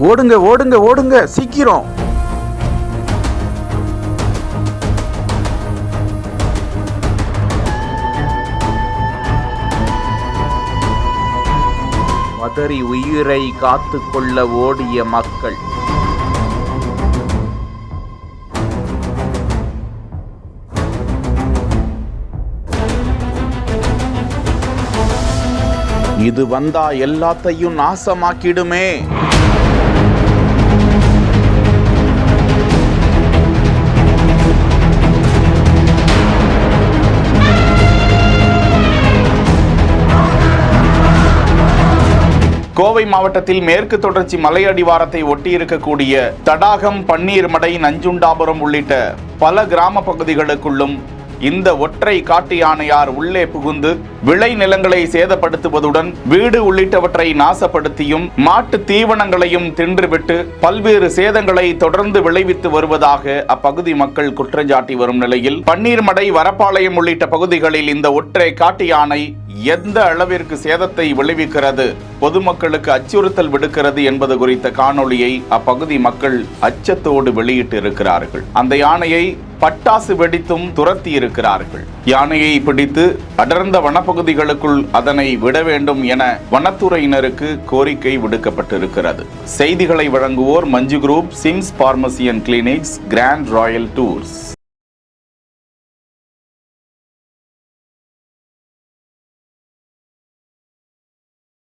ஓடுங்க ஓடுங்க ஓடுங்க சீக்கிரம். பதறி உயிரை காத்து கொள்ள ஓடிய மக்கள். இது வந்தா எல்லாத்தையும் நாசமாக்கிடுமே. கோவை மாவட்டத்தில் மேற்கு தொடர்ச்சி மலையடிவாரத்தை ஒட்டி இருக்கக்கூடிய தடாகம், பன்னீர்மடை, நஞ்சுண்டாபுரம் உள்ளிட்ட பல கிராம பகுதிகளுக்குள்ளும் இந்த ஒற்றை காட்டு யானையார் உள்ளே புகுந்து விளை நிலங்களை சேதப்படுத்துவதுடன் வீடு உள்ளிட்டவற்றை நாசப்படுத்தியும் மாட்டு தீவனங்களையும் தின்றுவிட்டு பல்வேறு சேதங்களை தொடர்ந்து விளைவித்து வருவதாக அப்பகுதி மக்கள் குற்றஞ்சாட்டி வரும் நிலையில் பன்னீர்மடை, வரப்பாளையம் உள்ளிட்ட பகுதிகளில் இந்த ஒற்றை காட்டு யானை எந்த அளவிற்கு சேதத்தை விளைவிக்கிறது, பொதுமக்களுக்கு அச்சுறுத்தல் விடுக்கிறது என்பது குறித்த காணொளியை அப்பகுதி மக்கள் அச்சத்தோடு வெளியிட்டு இருக்கிறார்கள். அந்த யானையை பட்டாசு வெடித்தும் துரத்தி இருக்கிறார்கள். யானையை பிடித்து அடர்ந்த வனப்பகுதிகளுக்குள் அதனை விட வேண்டும் என வனத்துறையினருக்கு கோரிக்கை விடுக்கப்பட்டிருக்கிறது. செய்திகளை வழங்குவோர் Manju group, SIMS pharmacy and clinics, grand royal tours.